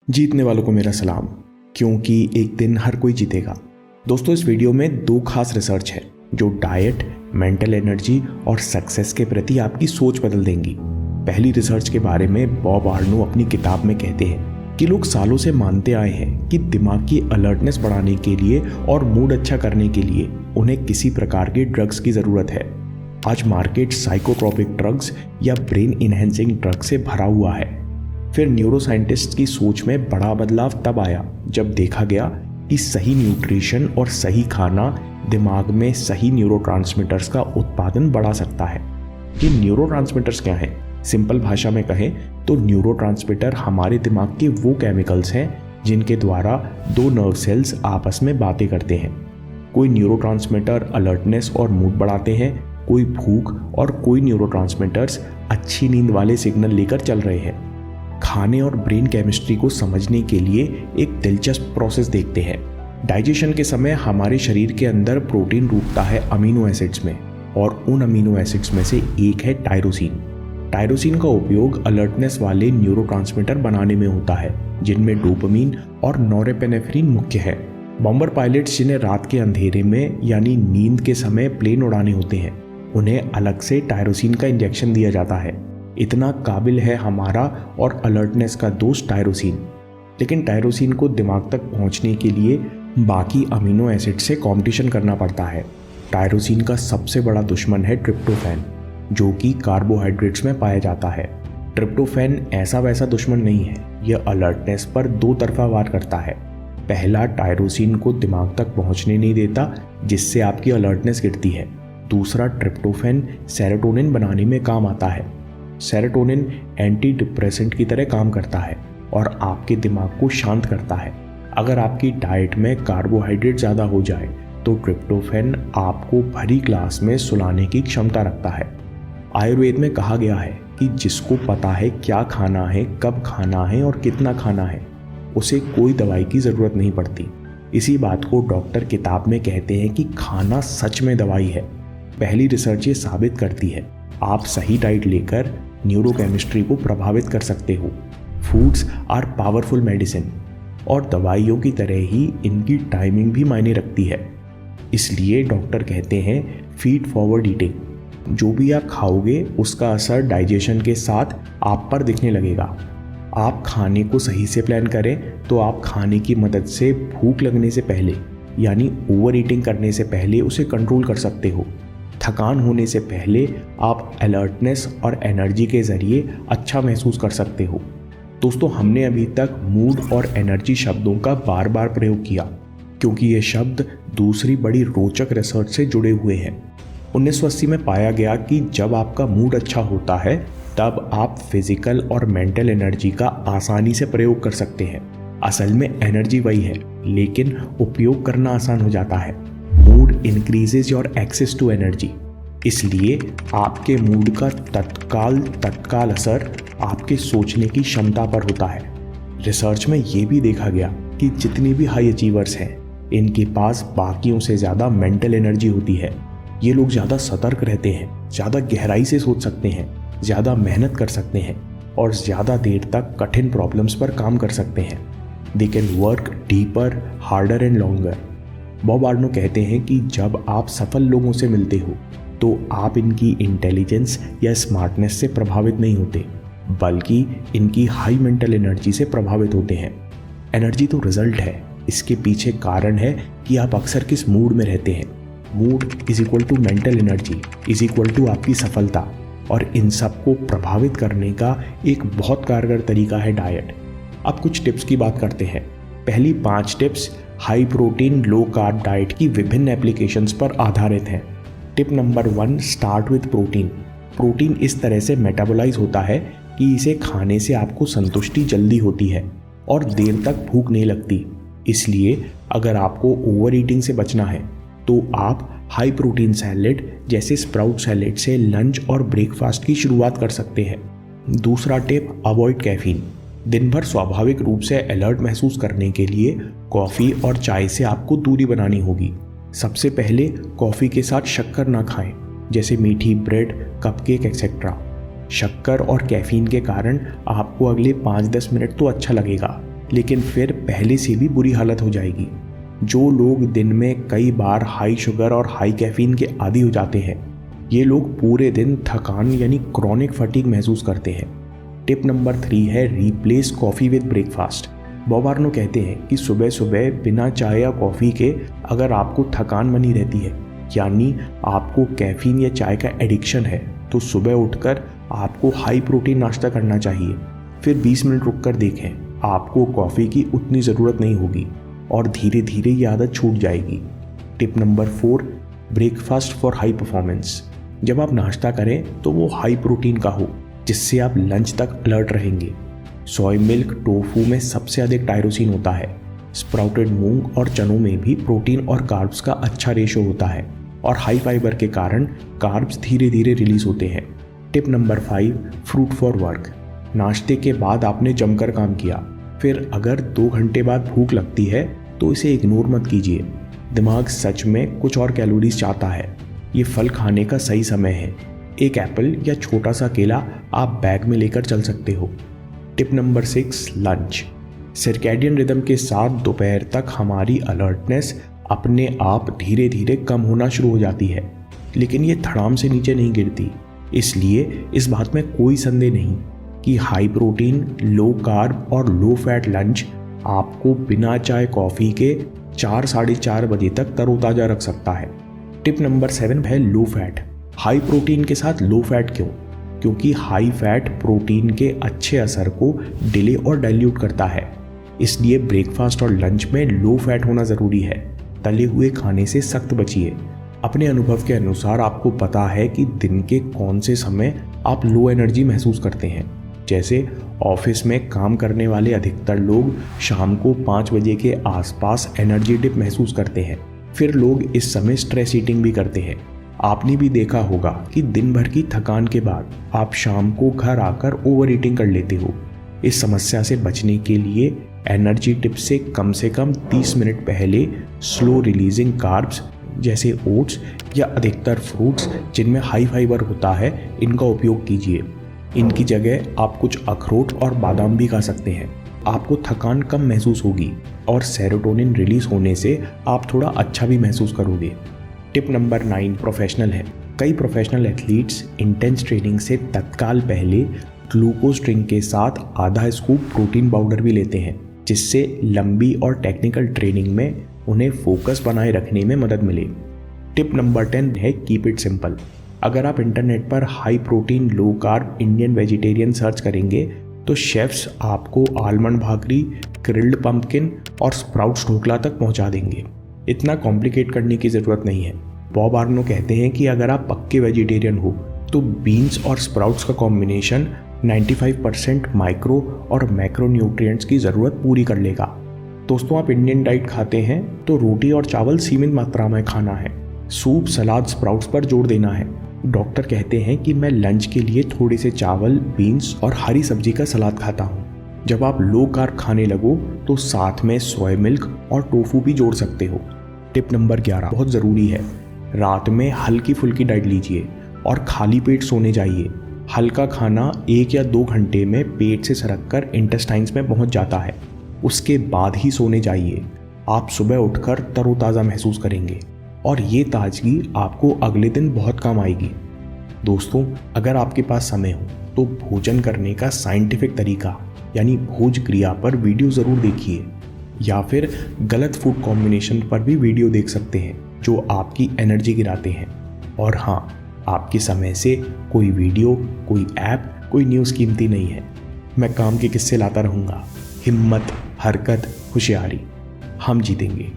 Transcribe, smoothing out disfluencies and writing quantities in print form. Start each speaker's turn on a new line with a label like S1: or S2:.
S1: जीतने वालों को मेरा सलाम, क्योंकि एक दिन हर कोई जीतेगा। दोस्तों, इस वीडियो में दो खास रिसर्च है जो डाइट, मेंटल एनर्जी और सक्सेस के प्रति आपकी सोच बदल देंगी। पहली रिसर्च के बारे में बॉब आर्नो अपनी किताब में कहते हैं कि लोग सालों से मानते आए हैं कि दिमाग की अलर्टनेस बढ़ाने के लिए और मूड अच्छा करने के लिए उन्हें किसी प्रकार के ड्रग्स की ज़रूरत है। आज मार्केट साइकोट्रोपिक ड्रग्स या ब्रेन इनहेंसिंग ड्रग से भरा हुआ है। फिर न्यूरोसाइंटिस्ट की सोच में बड़ा बदलाव तब आया जब देखा गया कि सही न्यूट्रिशन और सही खाना दिमाग में सही न्यूरोट्रांसमीटर्स का उत्पादन बढ़ा सकता है। ये न्यूरोट्रांसमीटर्स क्या हैं? सिंपल भाषा में कहें तो न्यूरोट्रांसमीटर हमारे दिमाग के वो केमिकल्स हैं जिनके द्वारा दो नर्व सेल्स आपस में बातें करते हैं। कोई न्यूरोट्रांसमीटर अलर्टनेस और मूड बढ़ाते हैं, कोई भूख, और कोई न्यूरोट्रांसमीटर्स अच्छी नींद वाले सिग्नल लेकर चल रहे हैं। खाने और ब्रेन केमिस्ट्री को समझने के लिए एक दिलचस्प प्रोसेस देखते हैं। डाइजेशन के समय हमारे शरीर के अंदर प्रोटीन रूपता है अमीनो एसिड्स में, और उन अमीनो एसिड्स में से एक है टायरोसिन। टायरोसिन का उपयोग अलर्टनेस वाले न्यूरोट्रांसमीटर बनाने में होता है, जिनमें डोपामिन और नॉरेपेनेफ्रिन मुख्य है। बॉम्बर पायलट्स जिन्हें रात के अंधेरे में यानी नींद के समय प्लेन उड़ाने होते हैं, उन्हें अलग से टायरोसिन का इंजेक्शन दिया जाता है। इतना काबिल है हमारा और अलर्टनेस का दोस्त टायरोसिन। लेकिन टायरोसिन को दिमाग तक पहुंचने के लिए बाकी अमीनो एसिड से कंपटीशन करना पड़ता है। टायरोसिन का सबसे बड़ा दुश्मन है ट्रिप्टोफैन, जो कि कार्बोहाइड्रेट्स में पाया जाता है। ट्रिप्टोफैन ऐसा वैसा दुश्मन नहीं है, यह अलर्टनेस पर दो तरफा वार करता है। पहला, टायरोसिन को दिमाग तक पहुंचने नहीं देता, जिससे आपकी अलर्टनेस गिरती है। दूसरा, ट्रिप्टोफैन सेरोटोनिन बनाने में काम आता है। सेरोटोनिन एंटी डिप्रेसेंट की तरह काम करता है और आपके दिमाग को शांत करता है। अगर आपकी डाइट में कार्बोहाइड्रेट ज़्यादा हो जाए तो ट्रिप्टोफैन आपको भरी ग्लास में सुलाने की क्षमता रखता है। आयुर्वेद में कहा गया है कि जिसको पता है क्या खाना है, कब खाना है और कितना खाना है, उसे कोई दवाई की ज़रूरत नहीं पड़ती। इसी बात को डॉक्टर किताब में कहते हैं कि खाना सच में दवाई है। पहली रिसर्च ये साबित करती है आप सही डाइट लेकर न्यूरोकेमिस्ट्री को प्रभावित कर सकते हो। फूड्स आर पावरफुल मेडिसिन, और दवाइयों की तरह ही इनकी टाइमिंग भी मायने रखती है। इसलिए डॉक्टर कहते हैं फीड फॉरवर्ड ईटिंग। जो भी आप खाओगे उसका असर डाइजेशन के साथ आप पर दिखने लगेगा। आप खाने को सही से प्लान करें तो आप खाने की मदद से भूख लगने से पहले यानी ओवर ईटिंग करने से पहले उसे कंट्रोल कर सकते हो। थकान होने से पहले आप अलर्टनेस और एनर्जी के ज़रिए अच्छा महसूस कर सकते हो। दोस्तों, हमने अभी तक मूड और एनर्जी शब्दों का बार बार प्रयोग किया क्योंकि ये शब्द दूसरी बड़ी रोचक रिसर्च से जुड़े हुए हैं। 1980 में पाया गया कि जब आपका मूड अच्छा होता है तब आप फिजिकल और मेंटल एनर्जी का आसानी से प्रयोग कर सकते हैं। असल में एनर्जी वही है, लेकिन उपयोग करना आसान हो जाता है। Mood increases your access to energy, इसलिए आपके मूड का तत्काल असर आपके सोचने की क्षमता पर होता है। रिसर्च में ये भी देखा गया कि जितनी भी हाई अचीवर्स हैं, इनके पास बाकियों से ज़्यादा मेंटल एनर्जी होती है। ये लोग ज़्यादा सतर्क रहते हैं, ज़्यादा गहराई से सोच सकते हैं, ज़्यादा मेहनत कर सकते हैं और ज़्यादा देर तक कठिन प्रॉब्लम्स पर काम कर सकते हैं। They can work deeper, harder and longer. Bob आर्नो कहते हैं कि जब आप सफल लोगों से मिलते हो तो आप इनकी इंटेलिजेंस या स्मार्टनेस से प्रभावित नहीं होते, बल्कि इनकी हाई मेंटल एनर्जी से प्रभावित होते हैं। एनर्जी तो रिजल्ट है, इसके पीछे कारण है कि आप अक्सर किस मूड में रहते हैं। Mood is equal to mental energy is equal to आपकी सफलता, और इन सब को प्रभावित करने का एक बहुत कारगर तरीका है डाइट। अब कुछ टिप्स की बात करते हैं। पहली 5 tips high protein low carb diet की विभिन्न एप्लीकेशंस पर आधारित हैं। Tip number 1, start with protein. Protein इस तरह से मेटाबोलाइज होता है कि इसे खाने से आपको संतुष्टि जल्दी होती है और देर तक भूख नहीं लगती। इसलिए अगर आपको ओवर ईटिंग से बचना है तो आप हाई प्रोटीन सैलेड जैसे स्प्राउट सैलेड से लंच और ब्रेकफास्ट की शुरुआत कर सकते हैं। दूसरा टिप, अवॉइड कैफीन। दिन भर स्वाभाविक रूप से अलर्ट महसूस करने के लिए कॉफ़ी और चाय से आपको दूरी बनानी होगी। सबसे पहले कॉफ़ी के साथ शक्कर ना खाएं, जैसे मीठी ब्रेड, कपकेक एक्सेट्रा। शक्कर और कैफीन के कारण आपको अगले 5-10 मिनट तो अच्छा लगेगा, लेकिन फिर पहले से भी बुरी हालत हो जाएगी। जो लोग दिन में कई बार हाई शुगर और हाई कैफीन के आदी हो जाते हैं, ये लोग पूरे दिन थकान यानी क्रॉनिक फटीग महसूस करते हैं। टिप नंबर 3 है replace coffee with breakfast. Bob आर्नो कहते हैं कि सुबह सुबह बिना चाय या कॉफ़ी के अगर आपको थकान बनी रहती है, यानी आपको कैफीन या चाय का एडिक्शन है, तो सुबह उठकर आपको हाई प्रोटीन नाश्ता करना चाहिए। फिर 20 मिनट रुककर देखें, आपको कॉफ़ी की उतनी ज़रूरत नहीं होगी और धीरे धीरे ये आदत छूट जाएगी। Tip number 4 breakfast for high performance. जब आप नाश्ता करें तो वो हाई प्रोटीन का हो, जिससे आप लंच तक अलर्ट रहेंगे। सोया मिल्क, टोफू में सबसे अधिक टायरोसिन होता है। स्प्राउटेड मूंग और चनों में भी प्रोटीन और कार्ब्स का अच्छा रेशो होता है और हाई फाइबर के कारण कार्ब्स धीरे धीरे रिलीज होते हैं। Tip number 5 fruit for work. नाश्ते के बाद आपने जमकर काम किया, फिर अगर 2 घंटे बाद भूख लगती है तो इसे इग्नोर मत कीजिए। दिमाग सच में कुछ और कैलोरीज चाहता है। ये फल खाने का सही समय है। एक एप्पल या छोटा सा केला आप बैग में लेकर चल सकते हो। Tip number 6 lunch. Circadian rhythm के साथ दोपहर तक हमारी अलर्टनेस अपने आप धीरे धीरे कम होना शुरू हो जाती है, लेकिन ये धड़ाम से नीचे नहीं गिरती। इसलिए इस बात में कोई संदेह नहीं कि हाई प्रोटीन, लो कार्ब और लो फैट लंच आपको बिना चाय कॉफ़ी के 4 साढ़े 4 बजे तक तरोताज़ा रख सकता है। टिप नंबर 7 है लो फैट। हाई प्रोटीन के साथ लो फैट क्यों? क्योंकि हाई फैट प्रोटीन के अच्छे असर को डिले और डाइल्यूट करता है। इसलिए ब्रेकफास्ट और लंच में लो फैट होना ज़रूरी है। तले हुए खाने से सख्त बचिए। अपने अनुभव के अनुसार आपको पता है कि दिन के कौन से समय आप लो एनर्जी महसूस करते हैं। जैसे ऑफिस में काम करने वाले अधिकतर लोग शाम को 5 बजे के आसपास एनर्जी डिप महसूस करते हैं। फिर लोग इस समय स्ट्रेस ईटिंग भी करते हैं। आपने भी देखा होगा कि दिन भर की थकान के बाद आप शाम को घर आकर ओवर ईटिंग कर लेते हो। इस समस्या से बचने के लिए एनर्जी डिप से कम 30 मिनट पहले स्लो रिलीजिंग कार्ब्स जैसे ओट्स या अधिकतर फ्रूट्स जिनमें हाई फाइबर होता है, इनका उपयोग कीजिए। इनकी जगह आप कुछ अखरोट और बादाम भी खा सकते हैं। आपको थकान कम महसूस होगी और सेरोटोनिन रिलीज होने से आप थोड़ा अच्छा भी महसूस करोगे। टिप नंबर 9 प्रोफेशनल है। कई प्रोफेशनल एथलीट्स इंटेंस ट्रेनिंग से तत्काल पहले ग्लूकोज ड्रिंक के साथ आधा स्कूप प्रोटीन पाउडर भी लेते हैं, जिससे लंबी और टेक्निकल ट्रेनिंग में उन्हें फोकस बनाए रखने में मदद मिले। टिप नंबर 10 है कीप इट सिंपल। अगर आप इंटरनेट पर high protein low carb Indian vegetarian search करेंगे तो शेफ्स आपको आलमंड भाकरी, ग्रिल्ड पंपकिन और स्प्राउट्स ढोकला तक पहुंचा देंगे। इतना कॉम्प्लिकेट करने की ज़रूरत नहीं है। बॉब आर्नो कहते हैं कि अगर आप पक्के वेजिटेरियन हो तो बीन्स और स्प्राउट्स का कॉम्बिनेशन 95% माइक्रो और मैक्रो न्यूट्रिएंट्स की ज़रूरत पूरी कर लेगा। दोस्तों, आप इंडियन डाइट खाते हैं तो रोटी और चावल सीमित मात्रा में खाना है। सूप, सलाद, स्प्राउट्स पर जोर देना है। डॉक्टर कहते हैं कि मैं लंच के लिए थोड़े से चावल, बीन्स और हरी सब्जी का सलाद खाता हूँ। जब आप लो कार्ब खाने लगो तो साथ में सोया मिल्क और टोफू भी जोड़ सकते हो। टिप नंबर 11 बहुत ज़रूरी है। रात में हल्की फुल्की डाइट लीजिए और खाली पेट सोने जाइए। हल्का खाना 1 या 2 घंटे में पेट से सरककर इंटेस्टाइन्स में पहुंच जाता है। उसके बाद ही सोने जाइए। आप सुबह उठकर तरोताज़ा महसूस करेंगे और ये ताजगी आपको अगले दिन बहुत काम आएगी। दोस्तों, अगर आपके पास समय हो तो भोजन करने का साइंटिफिक तरीका यानी भोज क्रिया पर वीडियो ज़रूर देखिए, या फिर गलत फूड कॉम्बिनेशन पर भी वीडियो देख सकते हैं जो आपकी एनर्जी गिराते हैं। और हाँ, आपके समय से कोई वीडियो, कोई ऐप, कोई न्यूज़ कीमती नहीं है। मैं काम के किस्से लाता रहूँगा। हिम्मत, हरकत, होशियारी, हम जीतेंगे।